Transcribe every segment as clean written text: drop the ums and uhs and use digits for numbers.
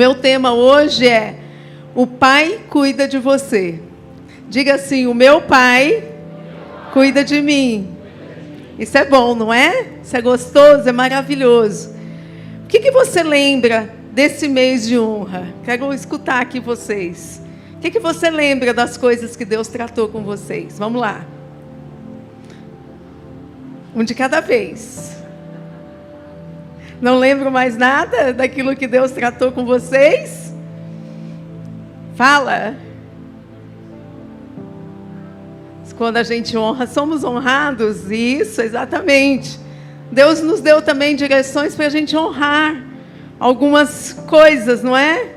Meu tema hoje é: o Pai cuida de você. Diga assim: o meu Pai cuida de mim. Isso é bom, não é? Isso é gostoso, é maravilhoso. O que você lembra desse mês de honra? Quero escutar aqui vocês. O que você lembra das coisas que Deus tratou com vocês? Vamos lá. Um de cada vez. Não lembro mais nada daquilo que Deus tratou com vocês? Fala. Quando a gente honra, somos honrados. Isso, exatamente. Deus nos deu também direções para a gente honrar algumas coisas, não é?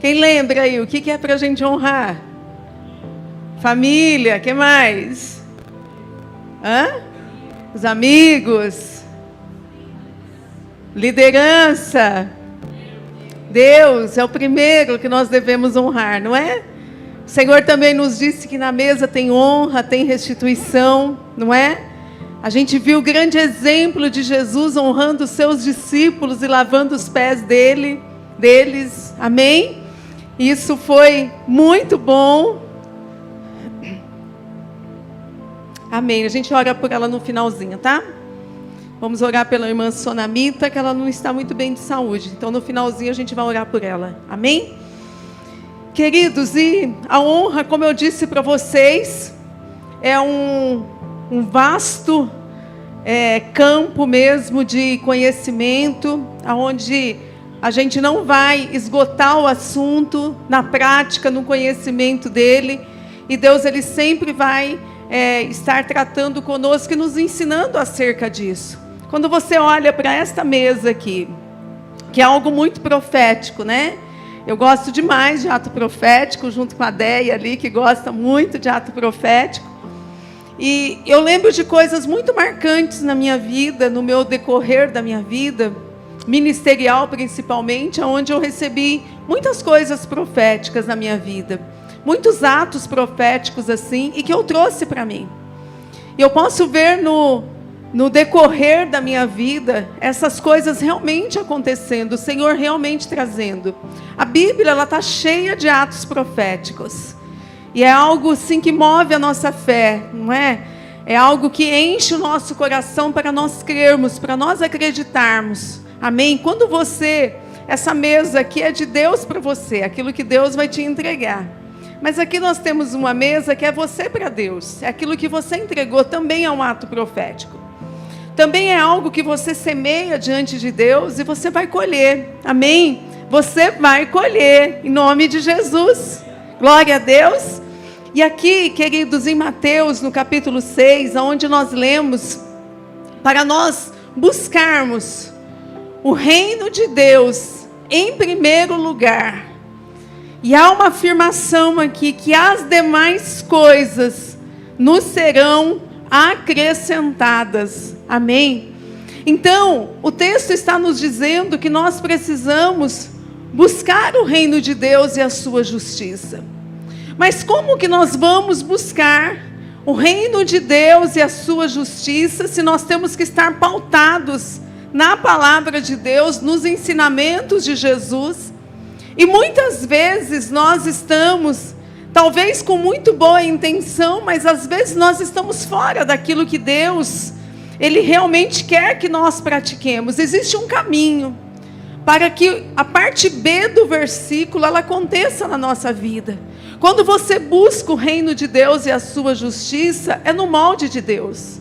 Quem lembra aí, o que é para a gente honrar? Família, o que mais? Os amigos. Liderança. Deus é o primeiro que nós devemos honrar, não é? O Senhor também nos disse que na mesa tem honra, tem restituição, não é? A gente viu o grande exemplo de Jesus honrando os seus discípulos e lavando os pés deles, amém? Isso foi muito bom. Amém. A gente ora por ela no finalzinho, tá? Vamos orar pela irmã Sonamita, que ela não está muito bem de saúde. Então, no finalzinho, a gente vai orar por ela. Amém? Queridos, e a honra, como eu disse para vocês, é um vasto campo mesmo de conhecimento, onde a gente não vai esgotar o assunto na prática, no conhecimento dele. E Deus, ele sempre vai estar tratando conosco e nos ensinando acerca disso. Quando você olha para esta mesa aqui, que é algo muito profético, né? Eu gosto demais de ato profético, junto com a Deia ali, que gosta muito de ato profético. E eu lembro de coisas muito marcantes na minha vida, no meu decorrer da minha vida, ministerial principalmente, onde eu recebi muitas coisas proféticas na minha vida. Muitos atos proféticos assim, e que eu trouxe para mim. E eu posso ver no decorrer da minha vida, essas coisas realmente acontecendo, o Senhor realmente trazendo. A Bíblia, ela está cheia de atos proféticos. E é algo assim que move a nossa fé, não é? É algo que enche o nosso coração para nós crermos, para nós acreditarmos. Amém? Quando essa mesa aqui é de Deus para você, aquilo que Deus vai te entregar. Mas aqui nós temos uma mesa que é você para Deus. É aquilo que você entregou, também é um ato profético. Também é algo que você semeia diante de Deus e você vai colher. Amém? Você vai colher, em nome de Jesus. Glória a Deus. E aqui, queridos, em Mateus, no capítulo 6, onde nós lemos, para nós buscarmos o reino de Deus em primeiro lugar. E há uma afirmação aqui, que as demais coisas nos serão acrescentadas. Amém? Então, o texto está nos dizendo que nós precisamos buscar o reino de Deus e a sua justiça. Mas como que nós vamos buscar o reino de Deus e a sua justiça, se nós temos que estar pautados na palavra de Deus, nos ensinamentos de Jesus? E muitas vezes nós estamos, talvez com muito boa intenção, mas às vezes nós estamos fora daquilo que Deus, Ele realmente quer que nós pratiquemos. Existe um caminho para que a parte B do versículo, ela aconteça na nossa vida. Quando você busca o reino de Deus e a sua justiça, é no molde de Deus.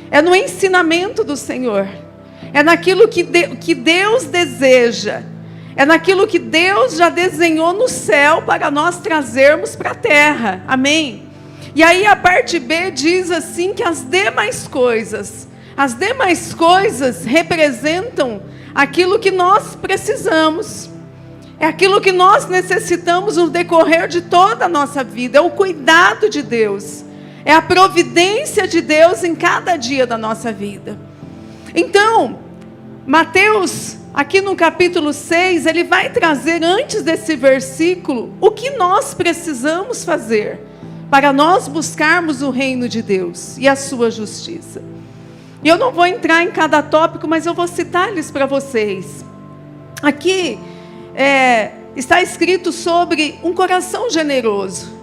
É no ensinamento do Senhor. É naquilo que Deus deseja. É naquilo que Deus já desenhou no céu para nós trazermos para a terra. Amém? E aí a parte B diz assim que as demais coisas representam aquilo que nós precisamos. É aquilo que nós necessitamos no decorrer de toda a nossa vida. É o cuidado de Deus. É a providência de Deus em cada dia da nossa vida. Então, Mateus, aqui no capítulo 6, ele vai trazer antes desse versículo o que nós precisamos fazer para nós buscarmos o reino de Deus e a sua justiça. E eu não vou entrar em cada tópico, mas eu vou citar eles para vocês. Aqui, está escrito sobre um coração generoso.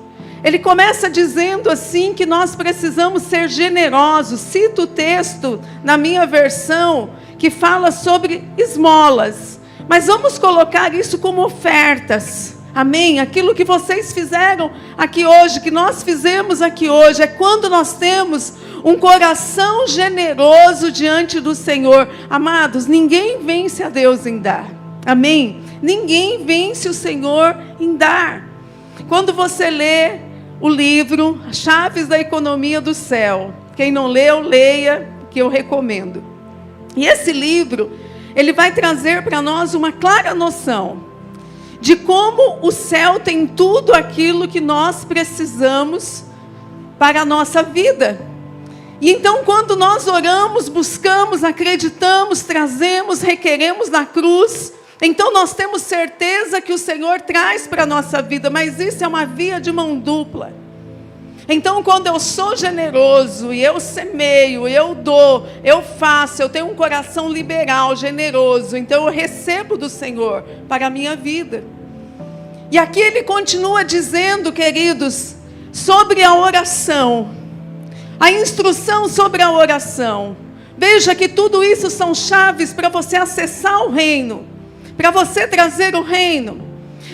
Ele começa dizendo assim que nós precisamos ser generosos. Cito o texto na minha versão que fala sobre esmolas. Mas vamos colocar isso como ofertas. Amém? Aquilo que vocês fizeram aqui hoje, que nós fizemos aqui hoje, é quando nós temos um coração generoso diante do Senhor. Amados, ninguém vence a Deus em dar. Amém? Ninguém vence o Senhor em dar. Quando você lê o livro Chaves da Economia do Céu, quem não leu, leia, que eu recomendo. E esse livro, ele vai trazer para nós uma clara noção de como o céu tem tudo aquilo que nós precisamos para a nossa vida. E então, quando nós oramos, buscamos, acreditamos, trazemos, requeremos na cruz, então nós temos certeza que o Senhor traz para a nossa vida, mas isso é uma via de mão dupla. Então, quando eu sou generoso, e eu semeio, eu dou, eu faço, eu tenho um coração liberal, generoso, então eu recebo do Senhor para a minha vida. E aqui ele continua dizendo, queridos, sobre a oração, a instrução sobre a oração. Veja que tudo isso são chaves para você acessar o reino, para você trazer o reino.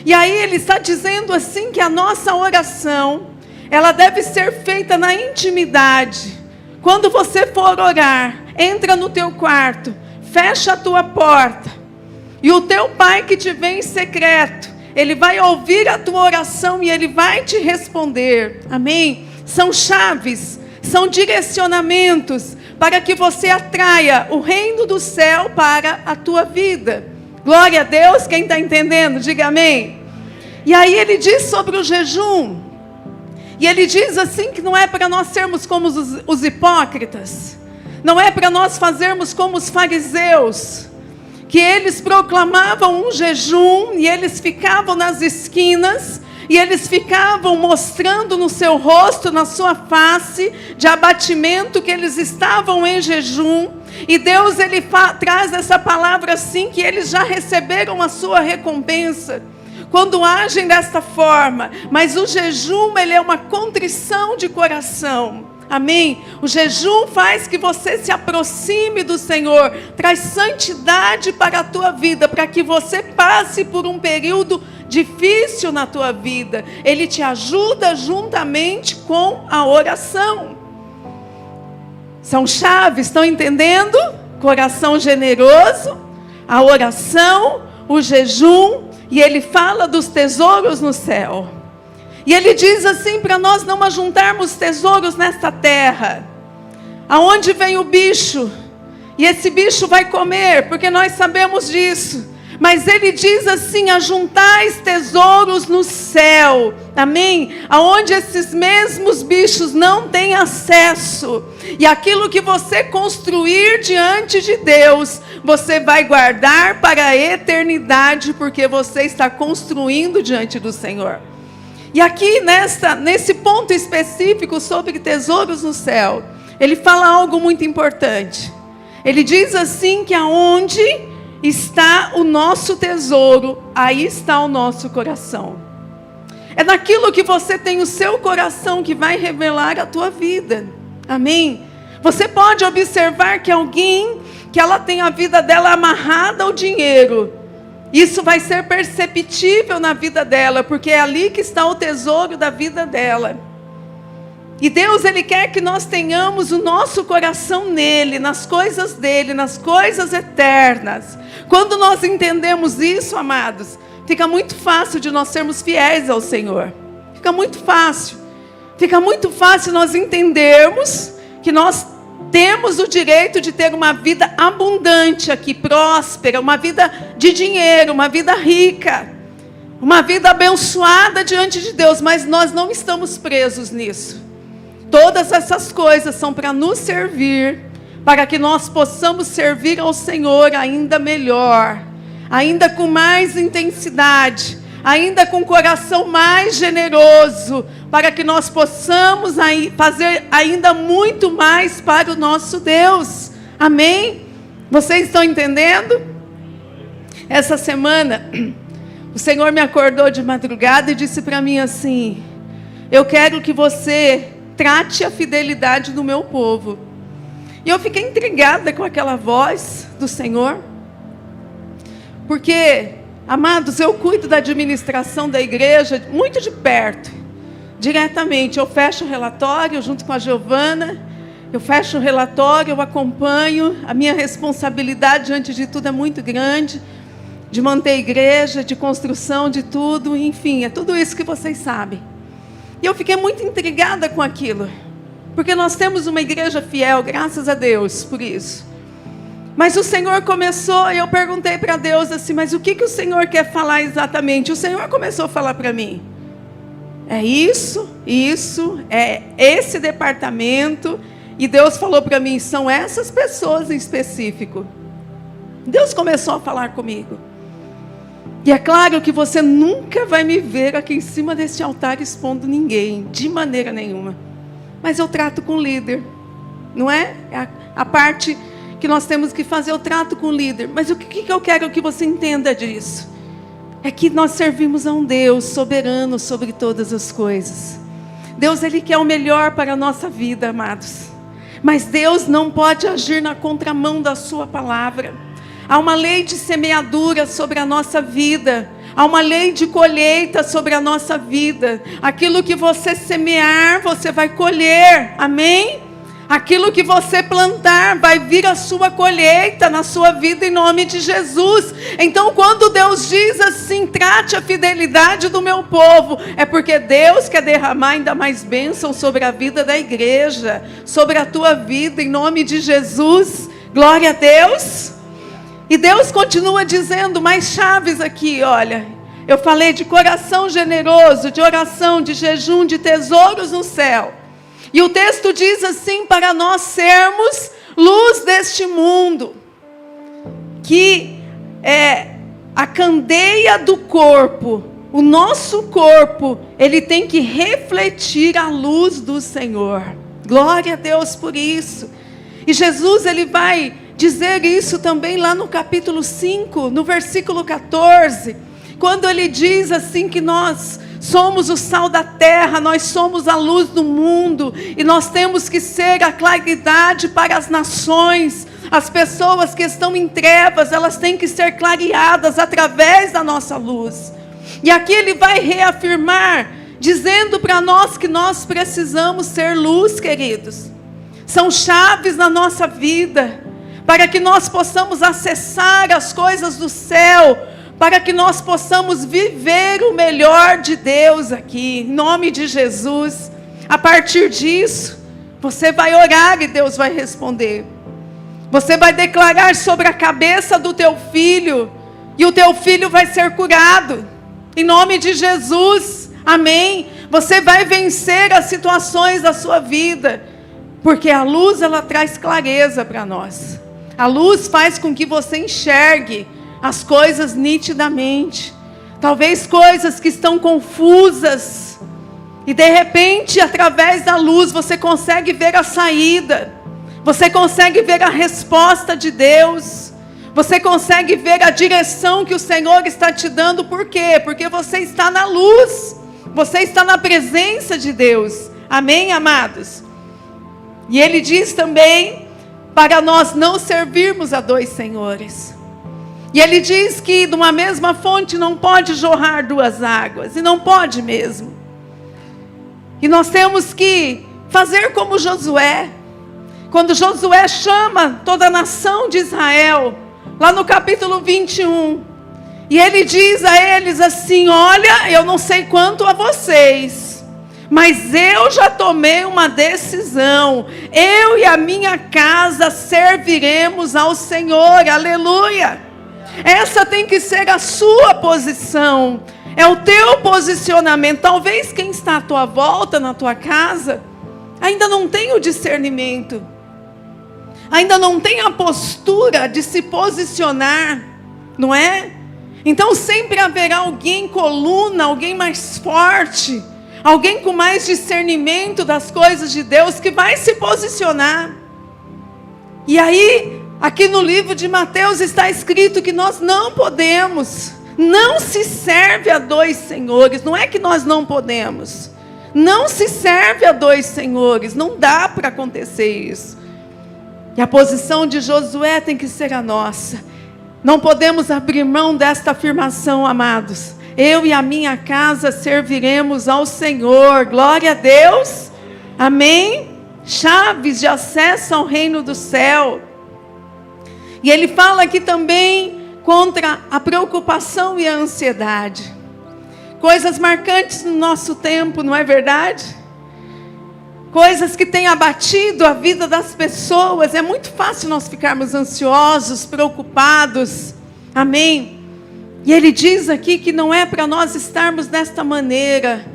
E aí ele está dizendo assim que a nossa oração, ela deve ser feita na intimidade. Quando você for orar, entra no teu quarto, fecha a tua porta, e o teu pai que te vê em secreto, ele vai ouvir a tua oração e ele vai te responder. Amém? São chaves, são direcionamentos para que você atraia o reino do céu para a tua vida. Glória a Deus, quem está entendendo, diga amém. E aí ele diz sobre o jejum. E ele diz assim que não é para nós sermos como os hipócritas. Não é para nós fazermos como os fariseus, que eles proclamavam um jejum e eles ficavam nas esquinas e eles ficavam mostrando no seu rosto, na sua face, de abatimento, que eles estavam em jejum. E Deus ele traz essa palavra assim, que eles já receberam a sua recompensa quando agem desta forma. Mas o jejum, ele é uma contrição de coração. Amém? O jejum faz que você se aproxime do Senhor, traz santidade para a tua vida, para que você passe por um período difícil na tua vida. Ele te ajuda juntamente com a oração. São chaves, estão entendendo? Coração generoso, a oração, o jejum, e ele fala dos tesouros no céu. E ele diz assim para nós não ajuntarmos tesouros nesta terra, aonde vem o bicho, e esse bicho vai comer, porque nós sabemos disso. Mas ele diz assim: ajuntais tesouros no céu, amém? Aonde esses mesmos bichos não têm acesso. E aquilo que você construir diante de Deus, você vai guardar para a eternidade, porque você está construindo diante do Senhor. E aqui nesse ponto específico sobre tesouros no céu, ele fala algo muito importante. Ele diz assim que aonde está o nosso tesouro, aí está o nosso coração. É naquilo que você tem o seu coração que vai revelar a tua vida. Amém? Você pode observar que alguém, que ela tem a vida dela amarrada ao dinheiro, isso vai ser perceptível na vida dela, porque é ali que está o tesouro da vida dela. E Deus, Ele quer que nós tenhamos o nosso coração nele, nas coisas dele, nas coisas eternas. Quando nós entendemos isso, amados, fica muito fácil de nós sermos fiéis ao Senhor. Fica muito fácil. Fica muito fácil nós entendermos que nós temos o direito de ter uma vida abundante aqui, próspera, uma vida de dinheiro, uma vida rica, uma vida abençoada diante de Deus, mas nós não estamos presos nisso. Todas essas coisas são para nos servir, para que nós possamos servir ao Senhor ainda melhor, ainda com mais intensidade, ainda com o coração mais generoso, para que nós possamos fazer ainda muito mais para o nosso Deus. Amém? Vocês estão entendendo? Essa semana, O Senhor me acordou de madrugada e disse para mim assim: eu quero que você trate a fidelidade do meu povo. E eu fiquei intrigada com aquela voz do Senhor. Porque, amados, eu cuido da administração da igreja muito de perto. Diretamente, eu fecho o relatório junto com a Giovana. Eu fecho o relatório, eu acompanho. A minha responsabilidade, diante de tudo, é muito grande. De manter a igreja, de construção, de tudo. Enfim, é tudo isso que vocês sabem. E eu fiquei muito intrigada com aquilo. Porque nós temos uma igreja fiel, graças a Deus por isso. Mas o Senhor começou, e eu perguntei para Deus assim, mas o que o Senhor quer falar exatamente? O Senhor começou a falar para mim. É isso, é esse departamento. E Deus falou para mim, são essas pessoas em específico. Deus começou a falar comigo. E é claro que você nunca vai me ver aqui em cima deste altar expondo ninguém, de maneira nenhuma. Mas eu trato com o líder, não é? É a parte que nós temos que fazer, eu trato com o líder. Mas o que eu quero que você entenda disso? É que nós servimos a um Deus soberano sobre todas as coisas. Deus, Ele quer o melhor para a nossa vida, amados. Mas Deus não pode agir na contramão da sua palavra. Há uma lei de semeadura sobre a nossa vida. Há uma lei de colheita sobre a nossa vida. Aquilo que você semear, você vai colher. Amém? Aquilo que você plantar, vai vir a sua colheita na sua vida em nome de Jesus. Então quando Deus diz assim, trate a fidelidade do meu povo, é porque Deus quer derramar ainda mais bênção sobre a vida da igreja, sobre a tua vida em nome de Jesus. Glória a Deus. E Deus continua dizendo mais chaves aqui, olha. Eu falei de coração generoso, de oração, de jejum, de tesouros no céu. E o texto diz assim, para nós sermos luz deste mundo. Que é a candeia do corpo, o nosso corpo, ele tem que refletir a luz do Senhor. Glória a Deus por isso. E Jesus, ele vai dizer isso também lá no capítulo 5, no versículo 14, quando ele diz assim que nós somos o sal da terra, nós somos a luz do mundo, e nós temos que ser a claridade para as nações. As pessoas que estão em trevas, elas têm que ser clareadas através da nossa luz. E aqui ele vai reafirmar, dizendo para nós que nós precisamos ser luz, queridos. São chaves na nossa vida, para que nós possamos acessar as coisas do céu, para que nós possamos viver o melhor de Deus aqui, em nome de Jesus. A partir disso, você vai orar e Deus vai responder. Você vai declarar sobre a cabeça do teu filho, e o teu filho vai ser curado, em nome de Jesus, amém? Você vai vencer as situações da sua vida, porque a luz, ela traz clareza para nós. A luz faz com que você enxergue as coisas nitidamente. Talvez coisas que estão confusas, e de repente, através da luz, você consegue ver a saída. Você consegue ver a resposta de Deus. Você consegue ver a direção que o Senhor está te dando. Por quê? Porque você está na luz. Você está na presença de Deus. Amém, amados? E ele diz também, para nós não servirmos a dois senhores. E ele diz que de uma mesma fonte não pode jorrar duas águas. E não pode mesmo. E nós temos que fazer como Josué. Quando Josué chama toda a nação de Israel, lá no capítulo 21. E ele diz a eles assim, olha, eu não sei quanto a vocês, mas eu já tomei uma decisão. Eu e a minha casa serviremos ao Senhor, aleluia. Essa tem que ser a sua posição, é o teu posicionamento. Talvez quem está à tua volta, na tua casa, ainda não tem o discernimento, ainda não tem a postura de se posicionar, não é? Então sempre haverá alguém coluna, alguém mais forte, alguém com mais discernimento das coisas de Deus, que vai se posicionar. E aí, aqui no livro de Mateus está escrito que nós não podemos Não se serve a dois senhores. Não é que nós não podemos. Não se serve a dois senhores. Não dá para acontecer isso. E a posição de Josué tem que ser a nossa. Não podemos abrir mão desta afirmação, amados. Eu e a minha casa serviremos ao Senhor. Glória a Deus. Amém? Chaves de acesso ao reino do céu. E ele fala aqui também contra a preocupação e a ansiedade. Coisas marcantes no nosso tempo, não é verdade? Coisas que têm abatido a vida das pessoas. É muito fácil nós ficarmos ansiosos, preocupados. Amém? E ele diz aqui que não é para nós estarmos desta maneira.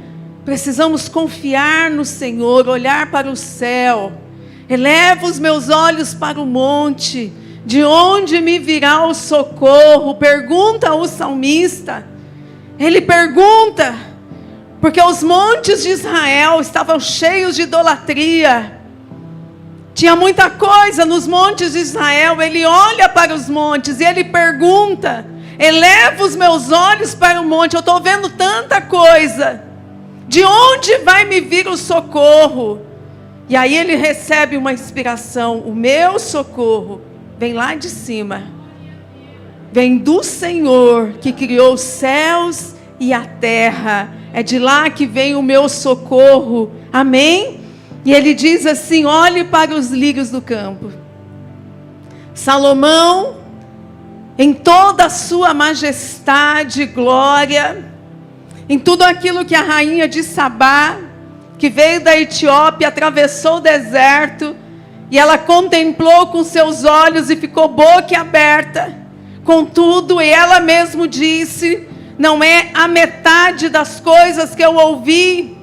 Precisamos confiar no Senhor, olhar para o céu. Elevo os meus olhos para o monte. De onde me virá o socorro? Pergunta o salmista. Ele pergunta, porque os montes de Israel estavam cheios de idolatria. Tinha muita coisa nos montes de Israel. Ele olha para os montes e ele pergunta: elevo os meus olhos para o monte. Eu estou vendo tanta coisa. De onde vai me vir o socorro? E aí ele recebe uma inspiração. O meu socorro vem lá de cima. Vem do Senhor que criou os céus e a terra. É de lá que vem o meu socorro. Amém? E ele diz assim: olhe para os lírios do campo. Salomão, em toda a sua majestade e glória, em tudo aquilo que a rainha de Sabá, que veio da Etiópia, atravessou o deserto, e ela contemplou com seus olhos e ficou boquiaberta. Contudo, ela mesmo disse: não é a metade das coisas que eu ouvi,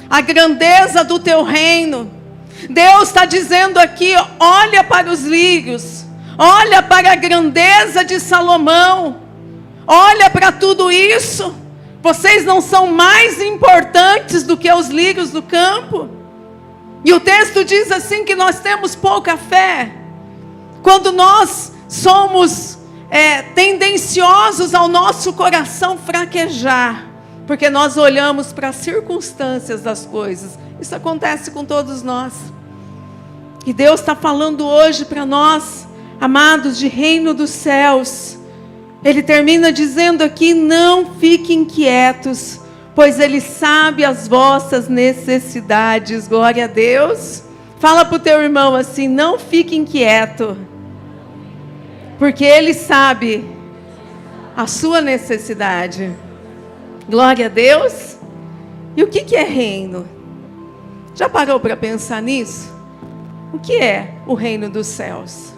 a grandeza do teu reino. Deus está dizendo aqui: olha para os lírios, olha para a grandeza de Salomão, olha para tudo isso. Vocês não são mais importantes do que os lírios do campo? E o texto diz assim que nós temos pouca fé. Quando nós somos tendenciosos ao nosso coração fraquejar, porque nós olhamos para as circunstâncias das coisas. Isso acontece com todos nós. E Deus está falando hoje para nós, amados, de reino dos céus. Ele termina dizendo aqui: não fiquem inquietos, pois Ele sabe as vossas necessidades. Glória a Deus. Fala para o teu irmão assim: não fique inquieto, porque Ele sabe a sua necessidade. Glória a Deus. E o que é reino? Já parou para pensar nisso? O que é o reino dos céus?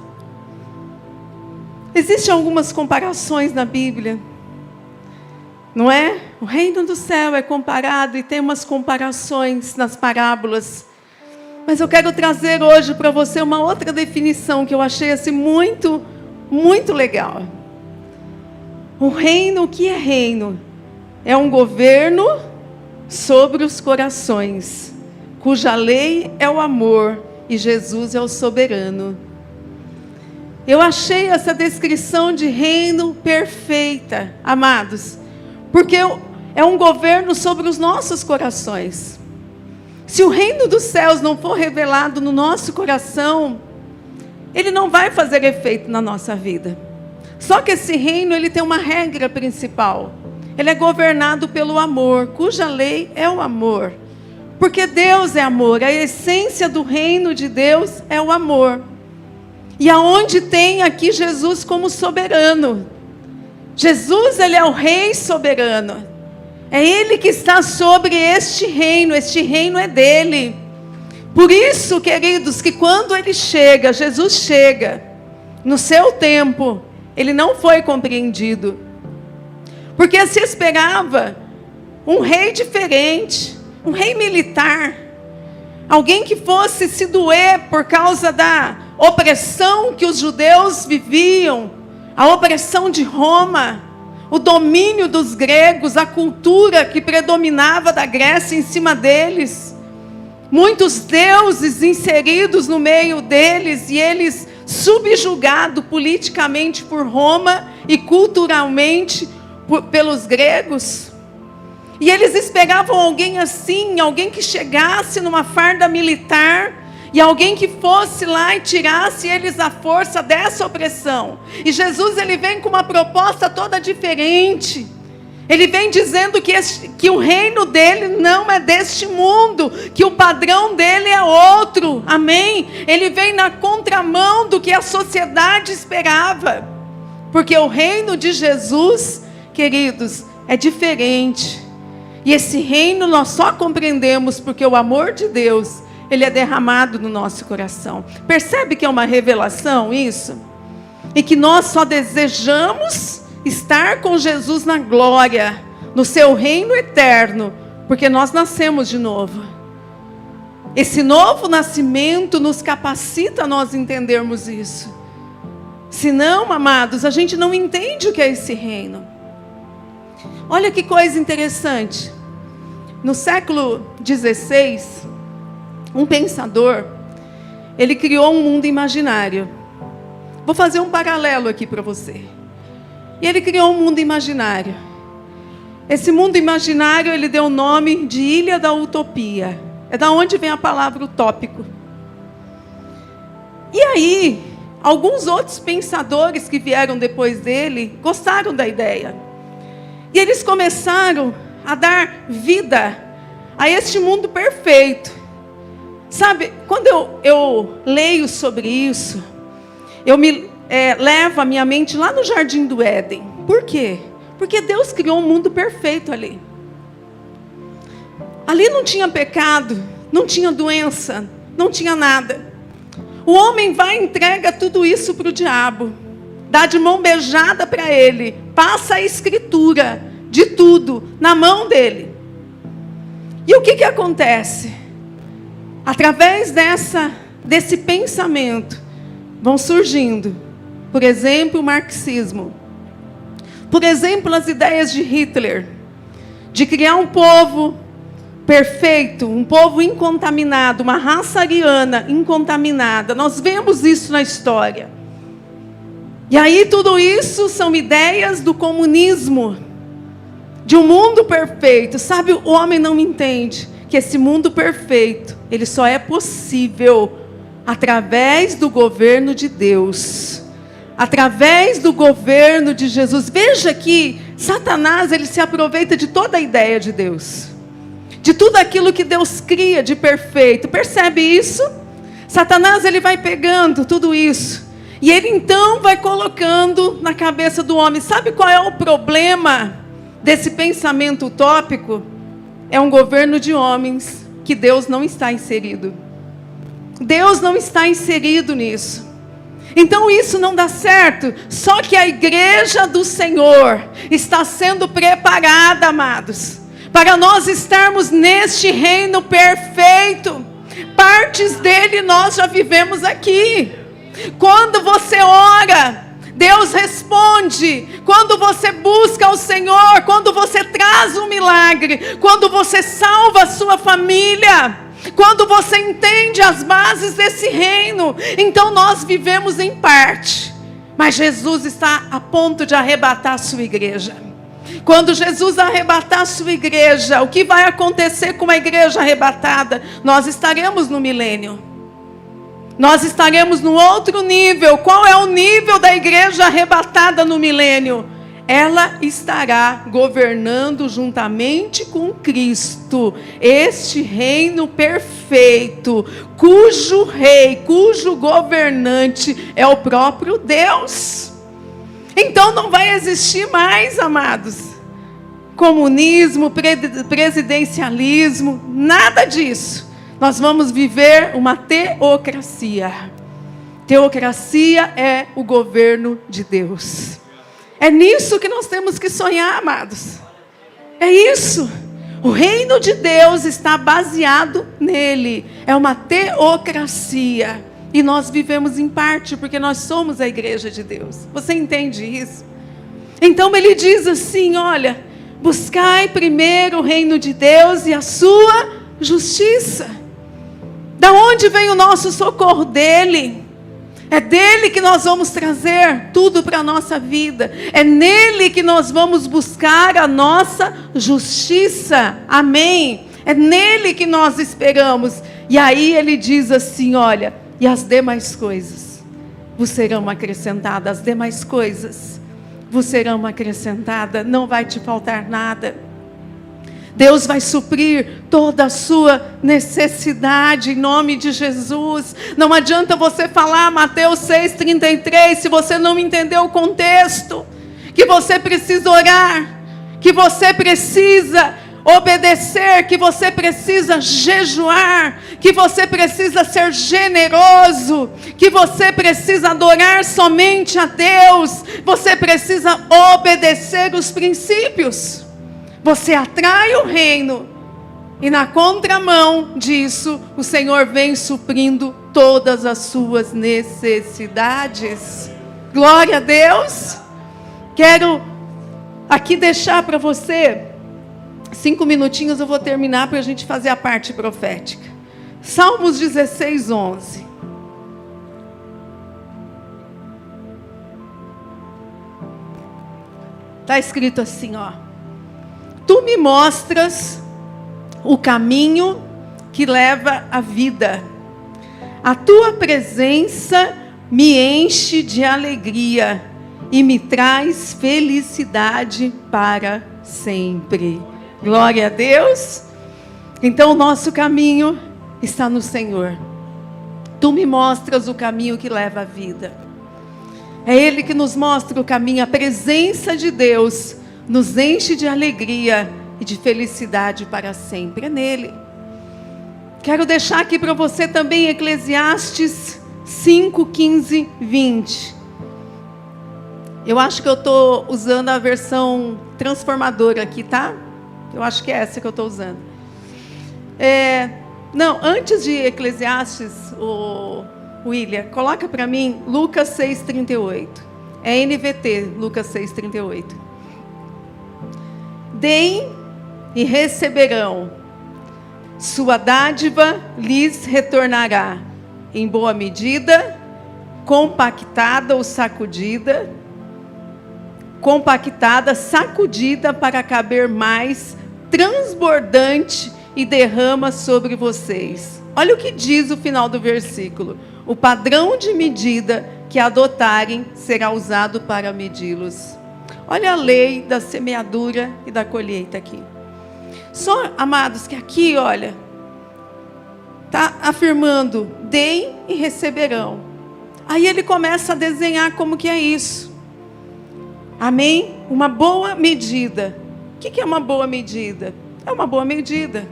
Existem algumas comparações na Bíblia, não é? O reino do céu é comparado e tem umas comparações nas parábolas. Mas eu quero trazer hoje para você uma outra definição que eu achei assim muito, muito legal. O reino, o que é reino? É um governo sobre os corações, cuja lei é o amor e Jesus é o soberano. Eu achei essa descrição de reino perfeita, amados, porque é um governo sobre os nossos corações. Se o reino dos céus não for revelado no nosso coração, ele não vai fazer efeito na nossa vida. Só que esse reino, ele tem uma regra principal. Ele é governado pelo amor, cuja lei é o amor. Porque Deus é amor, a essência do reino de Deus é o amor. E aonde tem aqui Jesus como soberano. Jesus, Ele é o Rei soberano. É Ele que está sobre este reino é dEle. Por isso, queridos, que quando Ele chega, Jesus chega, no seu tempo, Ele não foi compreendido. Porque se esperava um rei diferente, um rei militar, alguém que fosse se doer por causa da opressão que os judeus viviam, a opressão de Roma, o domínio dos gregos, a cultura que predominava da Grécia em cima deles, muitos deuses inseridos no meio deles, e eles subjugados politicamente por Roma e culturalmente pelos gregos. E eles esperavam alguém assim, alguém que chegasse numa farda militar, e alguém que fosse lá e tirasse eles à força dessa opressão. E Jesus, ele vem com uma proposta toda diferente. Ele vem dizendo que o reino dele não é deste mundo, que o padrão dele é outro, amém? Ele vem na contramão do que a sociedade esperava, porque o reino de Jesus, queridos, é diferente. E esse reino nós só compreendemos porque o amor de Deus, ele é derramado no nosso coração. Percebe que é uma revelação isso? E que nós só desejamos estar com Jesus na glória, no seu reino eterno, porque nós nascemos de novo. Esse novo nascimento nos capacita a nós entendermos isso. Senão, amados, a gente não entende o que é esse reino. Olha que coisa interessante. No século XVI, um pensador, ele criou um mundo imaginário. Vou fazer um paralelo aqui para você. E ele criou um mundo imaginário. Esse mundo imaginário, ele deu o nome de Ilha da Utopia. É da onde vem a palavra utópico. E aí, alguns outros pensadores que vieram depois dele, gostaram da ideia. E eles começaram a dar vida a este mundo perfeito. Sabe, quando eu leio sobre isso, eu me levo a minha mente lá no Jardim do Éden. Por quê? Porque Deus criou um mundo perfeito ali. Ali não tinha pecado, não tinha doença, não tinha nada. O homem vai e entrega tudo isso para o diabo. Dá de mão beijada para ele. Passa a escritura de tudo na mão dele. E o que acontece? Através desse pensamento, vão surgindo, por exemplo, o marxismo. Por exemplo, as ideias de Hitler, de criar um povo perfeito, um povo incontaminado, uma raça ariana incontaminada. Nós vemos isso na história. E aí tudo isso são ideias do comunismo, de um mundo perfeito. Sabe, o homem não entende que esse mundo perfeito, ele só é possível através do governo de Deus, através do governo de Jesus. Veja que Satanás, ele se aproveita de toda a ideia de Deus, de tudo aquilo que Deus cria de perfeito. Percebe isso? Satanás, ele vai pegando tudo isso e ele então vai colocando na cabeça do homem. Sabe qual é o problema desse pensamento utópico? É um governo de homens que Deus não está inserido. Deus não está inserido nisso. Então isso não dá certo. Só que a igreja do Senhor está sendo preparada, amados, para nós estarmos neste reino perfeito. Partes dele nós já vivemos aqui. Quando você ora, Deus responde. Quando você busca o Senhor, quando você traz um milagre, quando você salva a sua família, quando você entende as bases desse reino, então nós vivemos em parte. Mas Jesus está a ponto de arrebatar a sua igreja. Quando Jesus arrebatar a sua igreja, o que vai acontecer com a igreja arrebatada? Nós estaremos no milênio. Nós estaremos no outro nível. Qual é o nível da igreja arrebatada no milênio? Ela estará governando juntamente com Cristo este reino perfeito, cujo rei, cujo governante é o próprio Deus. Então não vai existir mais, amados, comunismo, presidencialismo, nada disso. Nós vamos viver uma teocracia. Teocracia é o governo de Deus. É nisso que nós temos que sonhar, amados. É isso. O reino de Deus está baseado nele. É uma teocracia. E nós vivemos em parte, porque nós somos a igreja de Deus. Você entende isso? Então ele diz assim, olha, buscai primeiro o reino de Deus e a sua justiça. Da onde vem o nosso socorro? Dele. É dele que nós vamos trazer tudo para a nossa vida. É nele que nós vamos buscar a nossa justiça. Amém? É nele que nós esperamos. E aí ele diz assim, olha, e as demais coisas vos serão acrescentadas. As demais coisas vos serão acrescentadas. Não vai te faltar nada. Deus vai suprir toda a sua necessidade em nome de Jesus. Não adianta você falar Mateus 6,33 se você não entender o contexto. Que você precisa orar, que você precisa obedecer, que você precisa jejuar, que você precisa ser generoso, que você precisa adorar somente a Deus. Você precisa obedecer os princípios. Você atrai o reino, e na contramão disso, o Senhor vem suprindo todas as suas necessidades. Glória a Deus. Quero aqui deixar para você, 5 minutinhos eu vou terminar para a gente fazer a parte profética. Salmos 16, 11. Está escrito assim, ó. Tu me mostras o caminho que leva à vida. A tua presença me enche de alegria e me traz felicidade para sempre. Glória a Deus. Então o nosso caminho está no Senhor. Tu me mostras o caminho que leva à vida. É Ele que nos mostra o caminho. A presença de Deus nos enche de alegria e de felicidade para sempre. É nele. Quero deixar aqui para você também Eclesiastes 5, 15, 20. Eu acho que eu estou usando a versão transformadora aqui, tá? Eu acho que é essa que eu estou usando. Não, antes de Eclesiastes, William, coloca para mim Lucas 6, 38. É NVT, Lucas 6, 38. Deem e receberão, sua dádiva lhes retornará, em boa medida, compactada ou sacudida, sacudida para caber mais, transbordante e derrama sobre vocês. Olha o que diz o final do versículo. O padrão de medida que adotarem será usado para medi-los. Olha a lei da semeadura e da colheita aqui. Só, amados, que aqui, olha, está afirmando, deem e receberão. Aí ele começa a desenhar como que é isso. Amém? Uma boa medida. O que é uma boa medida? É uma boa medida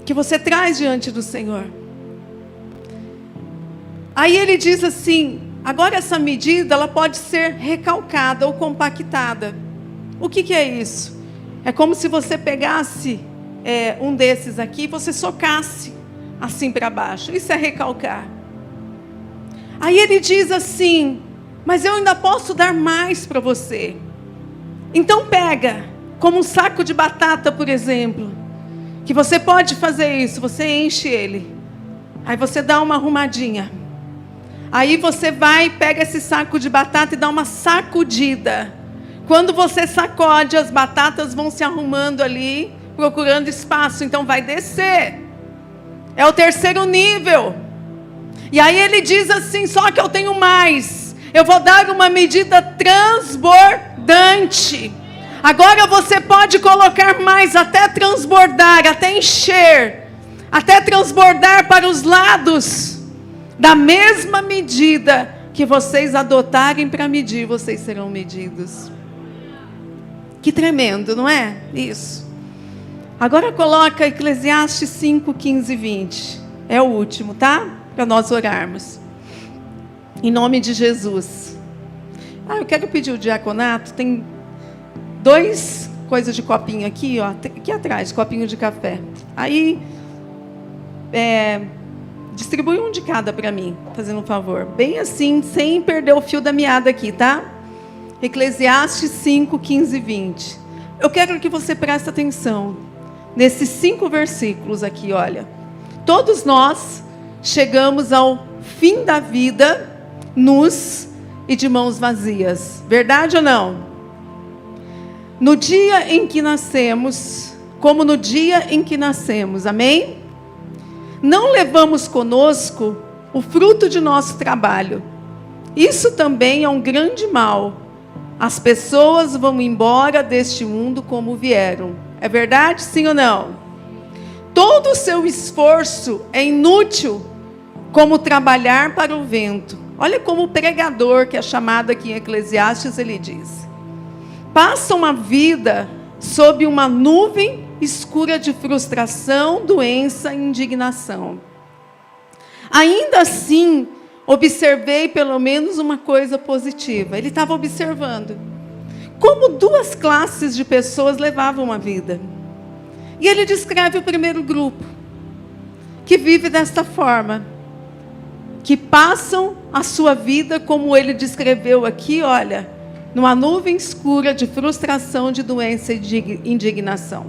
que você traz diante do Senhor. Aí ele diz assim, agora essa medida ela pode ser recalcada ou compactada. O que é isso? É como se você pegasse um desses aqui e você socasse assim para baixo. Isso é recalcar. Aí ele diz assim, mas eu ainda posso dar mais para você. Então pega, como um saco de batata, por exemplo, que você pode fazer isso, você enche ele. Aí você dá uma arrumadinha. Aí você vai, pega esse saco de batata e dá uma sacudida. Quando você sacode, as batatas vão se arrumando ali, procurando espaço. Então vai descer. É o terceiro nível. E aí ele diz assim, só que eu tenho mais. Eu vou dar uma medida transbordante. Agora você pode colocar mais, até transbordar, até encher. Até transbordar para os lados. Da mesma medida que vocês adotarem para medir, vocês serão medidos. Que tremendo, não é? Isso. Agora coloca Eclesiastes 5, 15 e 20. É o último, tá? Para nós orarmos. Em nome de Jesus. Eu quero pedir o diaconato. Tem 2 coisas de copinho aqui, ó. Aqui atrás, copinho de café. Aí, distribui um de cada para mim, fazendo um favor. Bem assim, sem perder o fio da meada aqui, tá? Eclesiastes 5, 15 e 20. Eu quero que você preste atenção nesses 5 versículos aqui, olha. Todos nós chegamos ao fim da vida nus e de mãos vazias. Verdade ou não? No dia em que nascemos, como no dia em que nascemos, amém? Não levamos conosco o fruto de nosso trabalho. Isso também é um grande mal. As pessoas vão embora deste mundo como vieram. É verdade, sim ou não? Todo o seu esforço é inútil, como trabalhar para o vento. Olha como o pregador, que é chamado aqui em Eclesiastes, ele diz: passam a vida sob uma nuvem escura de frustração, doença e indignação. Ainda assim, observei pelo menos uma coisa positiva. Ele estava observando como duas classes de pessoas levavam a vida. E ele descreve o primeiro grupo, que vive desta forma, que passam a sua vida como ele descreveu aqui, olha, numa nuvem escura de frustração, de doença e de indignação.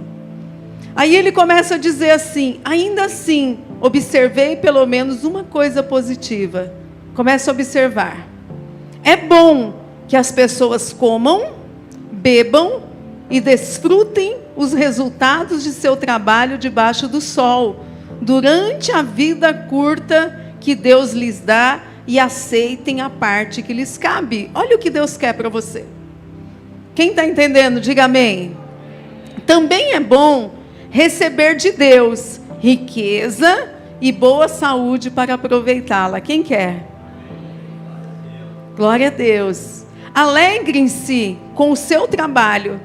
Aí ele começa a dizer assim: ainda assim, observei pelo menos uma coisa positiva. Começa a observar. É bom que as pessoas comam, bebam e desfrutem os resultados de seu trabalho debaixo do sol, durante a vida curta que Deus lhes dá, e aceitem a parte que lhes cabe. Olha o que Deus quer para você. Quem está entendendo, diga amém. Também é bom receber de Deus riqueza e boa saúde para aproveitá-la. Quem quer? Glória a Deus. Alegre-se com o seu trabalho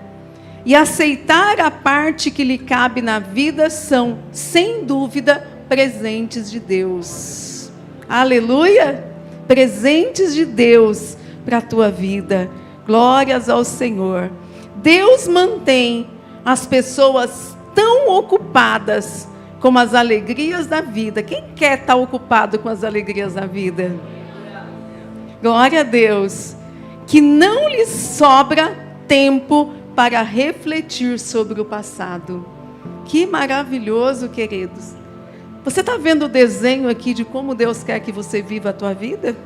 e aceitar a parte que lhe cabe na vida são, sem dúvida, presentes de Deus. Aleluia! Presentes de Deus para a tua vida. Glórias ao Senhor. Deus mantém as pessoas tão ocupadas com as alegrias da vida. Quem quer estar ocupado com as alegrias da vida? Glória a Deus. Que não lhes sobra tempo para refletir sobre o passado. Que maravilhoso, queridos. Você está vendo o desenho aqui de como Deus quer que você viva a tua vida?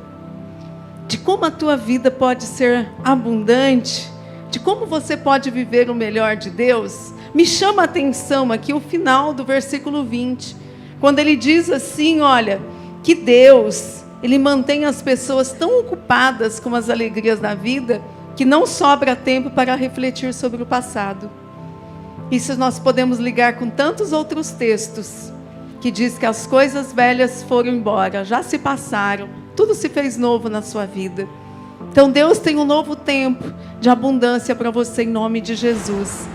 De como a tua vida pode ser abundante? De como você pode viver o melhor de Deus? Me chama a atenção aqui o final do versículo 20. Quando ele diz assim, olha, que Deus, ele mantém as pessoas tão ocupadas com as alegrias da vida, que não sobra tempo para refletir sobre o passado. Isso nós podemos ligar com tantos outros textos, que diz que as coisas velhas foram embora, já se passaram, tudo se fez novo na sua vida. Então Deus tem um novo tempo de abundância para você em nome de Jesus.